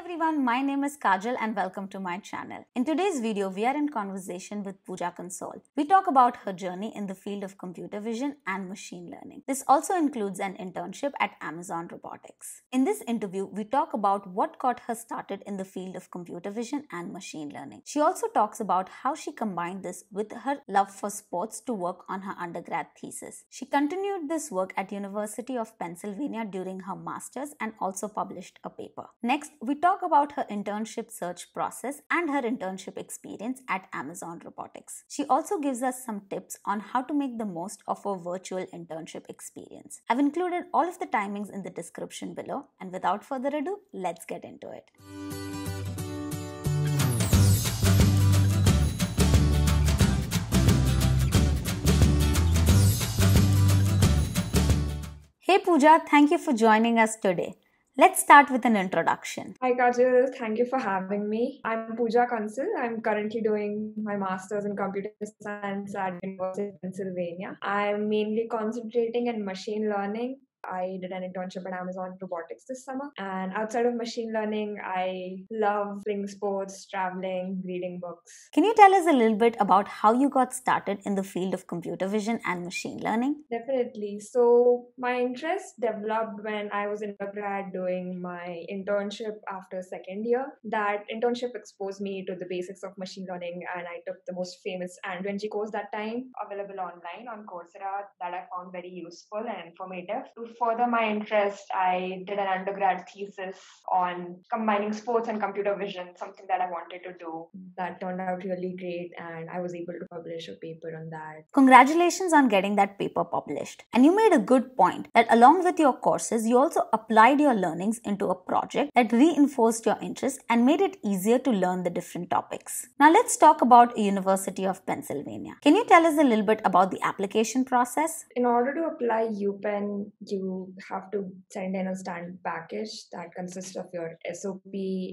everyone, my name is Kajal and welcome to my channel. In today's video, we are in conversation with Pooja Consol. We talk about her journey in the field of computer vision and machine learning. This also includes an internship at Amazon Robotics. In this interview, we talk about what got her started in the field of computer vision and machine learning. She also talks about how she combined this with her love for sports to work on her undergrad thesis. She continued this work at University of Pennsylvania during her master's and also published a paper. Next, we talk about her internship search process and her internship experience at Amazon Robotics. She also gives us some tips on how to make the most of a virtual internship experience. I've included all of the timings in the description below, and without further ado, let's get into it. Hey Pooja, thank you for joining us today. Let's start with an introduction. Hi Kajal, thank you for having me. I'm Pooja Consol. I'm currently doing my master's in computer science at University of Pennsylvania. I'm mainly concentrating in machine learning. I did an internship at Amazon Robotics this summer. And outside of machine learning, I love playing sports, traveling, reading books. Can you tell us a little bit about how you got started in the field of computer vision and machine learning? Definitely. So my interest developed when I was in undergrad doing my internship after second year. That internship exposed me to the basics of machine learning, and I took the most famous Andrew course that time, available online on Coursera, that I found very useful and informative. To further my interest, I did an undergrad thesis on combining sports and computer vision, something that I wanted to do. That turned out really great, and I was able to publish a paper on that. Congratulations on getting that paper published. And you made a good point that along with your courses, you also applied your learnings into a project that reinforced your interest and made it easier to learn the different topics. Now let's talk about University of Pennsylvania. Can you tell us a little bit about the application process? In order to apply UPenn, you have to send in a standard package that consists of your SOP,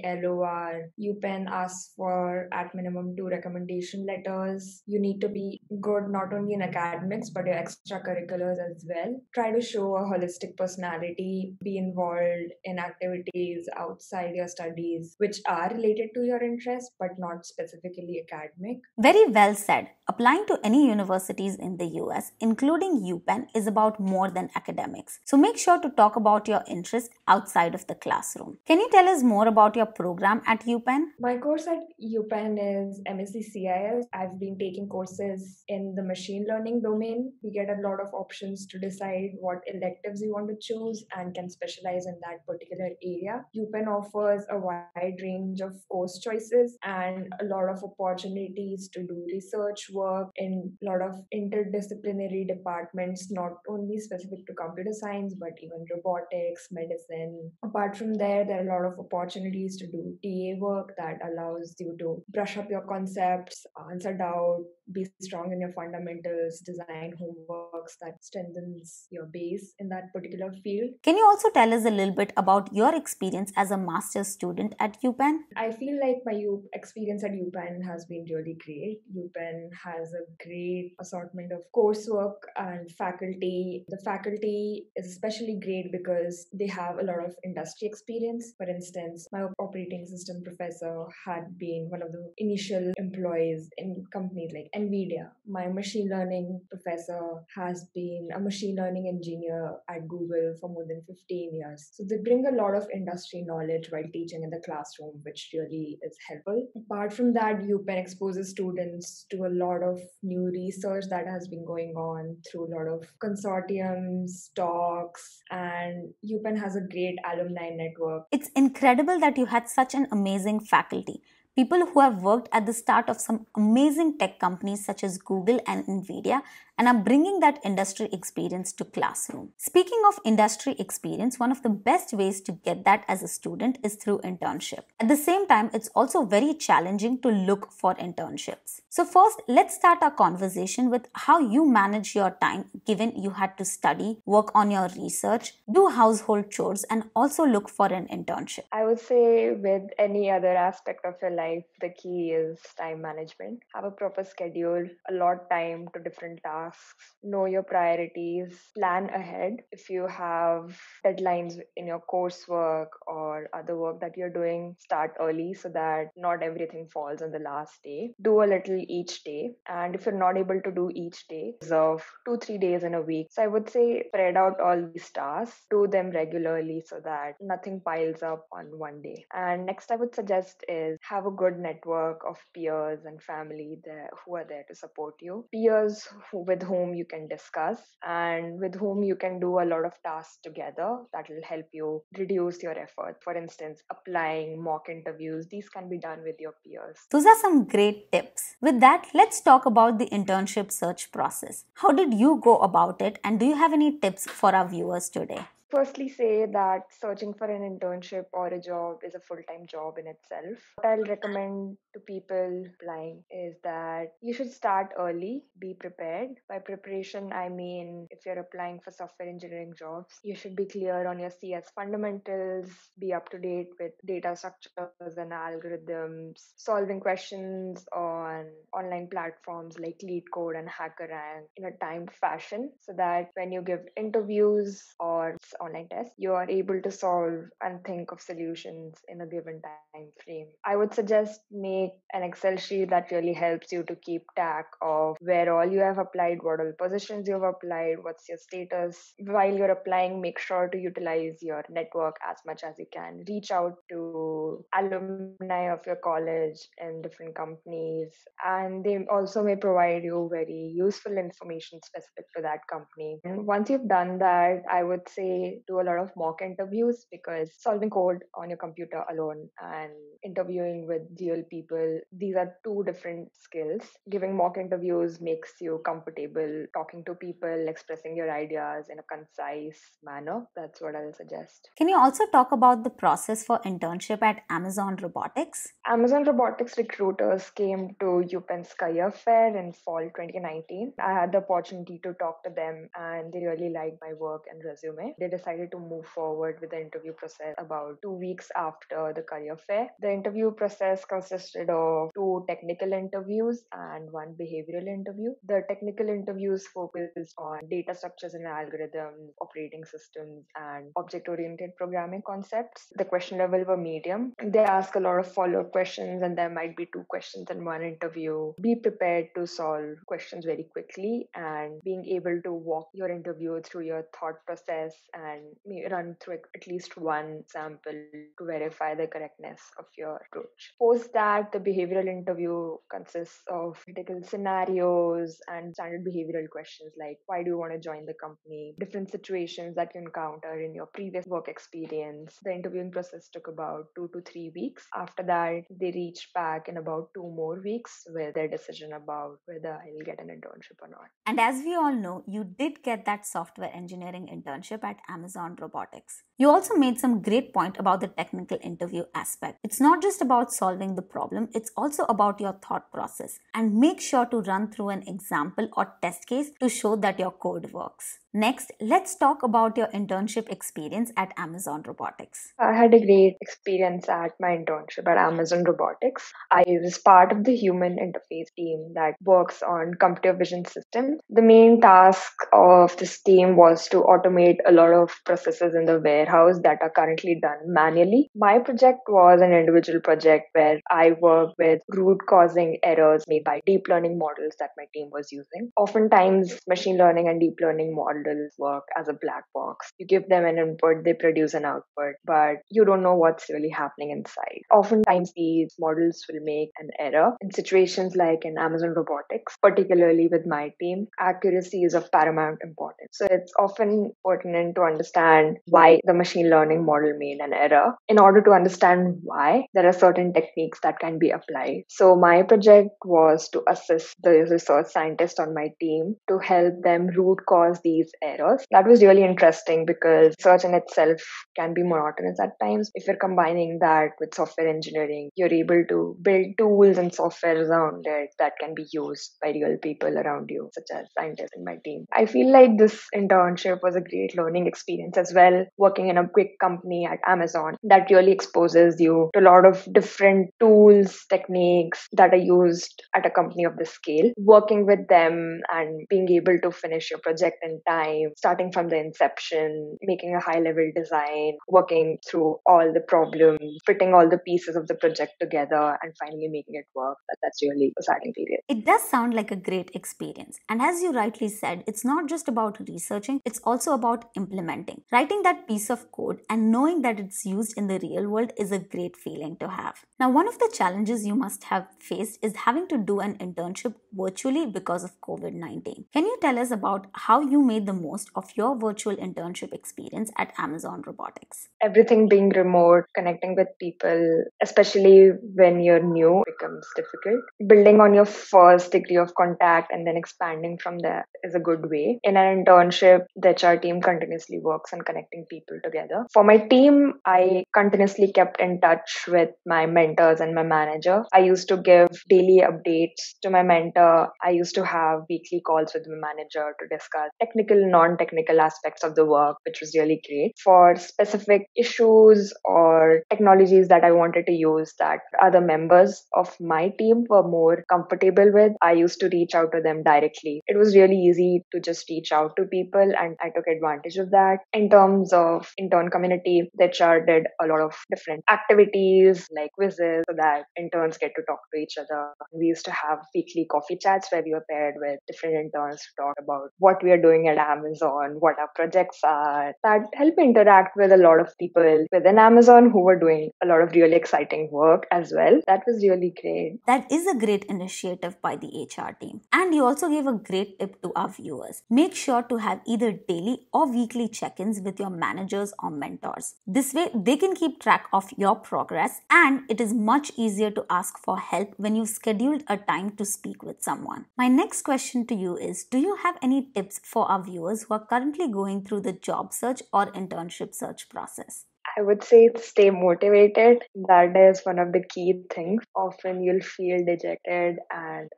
LOR. UPenn asks for at minimum 2 recommendation letters. You need to be good not only in academics but your extracurriculars as well. Try to show a holistic personality, be involved in activities outside your studies which are related to your interest but not specifically academic. Very well said. Applying to any universities in the US, including UPenn, is about more than academics. So make sure to talk about your interest outside of the classroom. Can you tell us more about your program at UPenn? My course at UPenn is MSc CIS. I've been taking courses in the machine learning domain. We get a lot of options to decide what electives you want to choose and can specialize in that particular area. UPenn offers a wide range of course choices and a lot of opportunities to do research work in a lot of interdisciplinary departments, not only specific to computer science, but even robotics, medicine. Apart from there are a lot of opportunities to do TA work that allows you to brush up your concepts, answer doubt, be strong in your fundamentals, design homeworks that strengthens your base in that particular field. Can you also tell us a little bit about your experience as a master's student at UPenn? I feel like my experience at UPenn has been really great. UPenn has a great assortment of coursework and faculty. The faculty is especially great because they have a lot of industry experience. For instance, my operating system professor had been one of the initial employees in companies like NVIDIA. My machine learning professor has been a machine learning engineer at Google for more than 15 years. So they bring a lot of industry knowledge while teaching in the classroom, which really is helpful. Apart from that, UPenn exposes students to a lot of new research that has been going on through a lot of consortiums, talks, and UPenn has a great alumni network. It's incredible that you had such an amazing faculty. People who have worked at the start of some amazing tech companies such as Google and Nvidia and are bringing that industry experience to classroom. Speaking of industry experience, one of the best ways to get that as a student is through internship. At the same time, it's also very challenging to look for internships. So first, let's start our conversation with how you manage your time given you had to study, work on your research, do household chores, and also look for an internship. I would say with any other aspect of your life, the key is time management. Have a proper schedule, allot time to different tasks tasks, know your priorities, plan ahead. If you have deadlines in your coursework or other work that you're doing, start early so that not everything falls on the last day. Do a little each day. And if you're not able to do each day, reserve 2-3 days in a week. So I would say spread out all these tasks, do them regularly so that nothing piles up on one day. And next I would suggest is have a good network of peers and family there who are there to support you. Peers with whom you can discuss and with whom you can do a lot of tasks together that will help you reduce your effort. For instance, applying mock interviews, these can be done with your peers. Those are some great tips. With that, let's talk about the internship search process. How did you go about it, and do you have any tips for our viewers today? Firstly, say that searching for an internship or a job is a full-time job in itself. What I'll recommend to people applying is that you should start early, be prepared. By preparation, I mean if you're applying for software engineering jobs, you should be clear on your CS fundamentals, be up to date with data structures and algorithms, solving questions on online platforms like LeetCode and HackerRank in a timed fashion so that when you give interviews or online tests, you are able to solve and think of solutions in a given time frame. I would suggest make an Excel sheet that really helps you to keep track of where all you have applied, what all positions you have applied, what's your status. While you're applying, make sure to utilize your network as much as you can. Reach out to alumni of your college and different companies, and they also may provide you very useful information specific to that company. And once you've done that, I would say do a lot of mock interviews, because solving code on your computer alone and interviewing with real people, these are two different skills. Giving mock interviews makes you comfortable talking to people, expressing your ideas in a concise manner. That's what I'll suggest. Can you also talk about the process for internship at Amazon Robotics? Amazon Robotics recruiters came to UPenn's Career Fair in fall 2019. I had the opportunity to talk to them and they really liked my work and resume. They decided to move forward with the interview process about 2 weeks after the career fair. The interview process consisted of 2 technical interviews and 1 behavioral interview. The technical interviews focused on data structures and algorithms, operating systems, and object-oriented programming concepts. The question level were medium. They ask a lot of follow-up questions, and there might be 2 questions in one interview. Be prepared to solve questions very quickly and being able to walk your interview through your thought process and run through at least one sample to verify the correctness of your approach. Post that, the behavioral interview consists of critical scenarios and standard behavioral questions like why do you want to join the company, different situations that you encounter in your previous work experience. The interviewing process took about 2 to 3 weeks. After that, they reached back in about 2 more weeks with their decision about whether I'll get an internship or not. And as we all know, you did get that software engineering internship at Amazon Robotics. You also made some great point about the technical interview aspect. It's not just about solving the problem, it's also about your thought process. And make sure to run through an example or test case to show that your code works. Next, let's talk about your internship experience at Amazon Robotics. I had a great experience at my internship at Amazon Robotics. I was part of the human interface team that works on computer vision systems. The main task of this team was to automate a lot of processes in the warehouse that are currently done manually. My project was an individual project where I worked with root causing errors made by deep learning models that my team was using. Oftentimes, machine learning and deep learning models work as a black box. You give them an input, they produce an output, but you don't know what's really happening inside. Oftentimes, these models will make an error. In situations like in Amazon Robotics, particularly with my team, accuracy is of paramount importance. So it's often pertinent to understand why the machine learning model made an error. In order to understand why, there are certain techniques that can be applied. So my project was to assist the research scientists on my team to help them root cause these errors. That was really interesting because research in itself can be monotonous at times. If you're combining that with software engineering, you're able to build tools and software around it that can be used by real people around you, such as scientists in my team. I feel like this internship was a great learning experience as well, working in a big company at Amazon. That really exposes you to a lot of different tools, techniques that are used at a company of this scale. Working with them and being able to finish your project in time, starting from the inception, making a high level design, working through all the problems, fitting all the pieces of the project together, and finally making it work. That's really exciting period. It does sound like a great experience. And as you rightly said, it's not just about researching, it's also about implementing. Writing that piece of code and knowing that it's used in the real world is a great feeling to have. Now, one of the challenges you must have faced is having to do an internship virtually because of COVID-19. Can you tell us about how you made the most of your virtual internship experience at Amazon Robotics? Everything being remote, connecting with people, especially when you're new, becomes difficult. Building on your first degree of contact and then expanding from there is a good way. In an internship, the HR team continuously works on connecting people together. For my team, I continuously kept in touch with my mentors and my manager. I used to give daily updates to my mentor. I used to have weekly calls with my manager to discuss technical, non-technical aspects of the work, which was really great. For specific issues or technologies that I wanted to use that other members of my team were more comfortable with, I used to reach out to them directly. It was really easy to just reach out to people, and I took advantage of that. In terms of intern community, the HR did a lot of different activities like quizzes so that interns get to talk to each other. We used to have weekly coffee chats where we were paired with different interns to talk about what we are doing at Amazon, what our projects are. That helped me interact with a lot of people within Amazon who were doing a lot of really exciting work as well. That was really great. That is a great initiative by the HR team. And you also gave a great tip to our viewers. Make sure to have either daily or weekly check-ins with your managers or mentors. This way, they can keep track of your progress, and it is much easier to ask for help when you've scheduled a time to speak with someone. My next question to you is, do you have any tips for our viewers who are currently going through the job search or internship search process? I would say stay motivated. That is one of the key things. Often you'll feel dejected and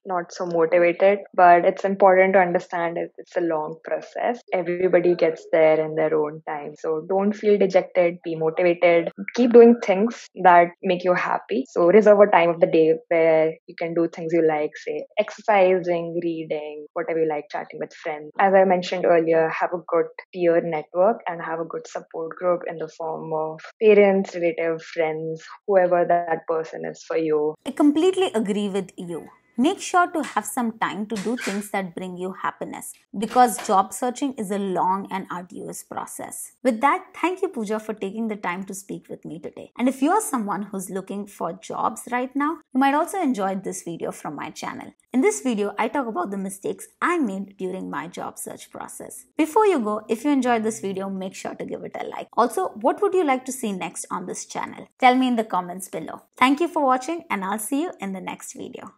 not so motivated, but it's important to understand it's a long process. Everybody gets there in their own time. So don't feel dejected, be motivated. Keep doing things that make you happy. So reserve a time of the day where you can do things you like, say exercising, reading, whatever you like, chatting with friends. As I mentioned earlier, have a good peer network and have a good support group in the form of parents, relatives, friends, whoever that person is for you. I completely agree with you. Make sure to have some time to do things that bring you happiness, because job searching is a long and arduous process. With that, thank you, Pooja, for taking the time to speak with me today. And if you are someone who's looking for jobs right now, you might also enjoy this video from my channel. In this video, I talk about the mistakes I made during my job search process. Before you go, if you enjoyed this video, make sure to give it a like. Also, what would you like to see next on this channel? Tell me in the comments below. Thank you for watching, and I'll see you in the next video.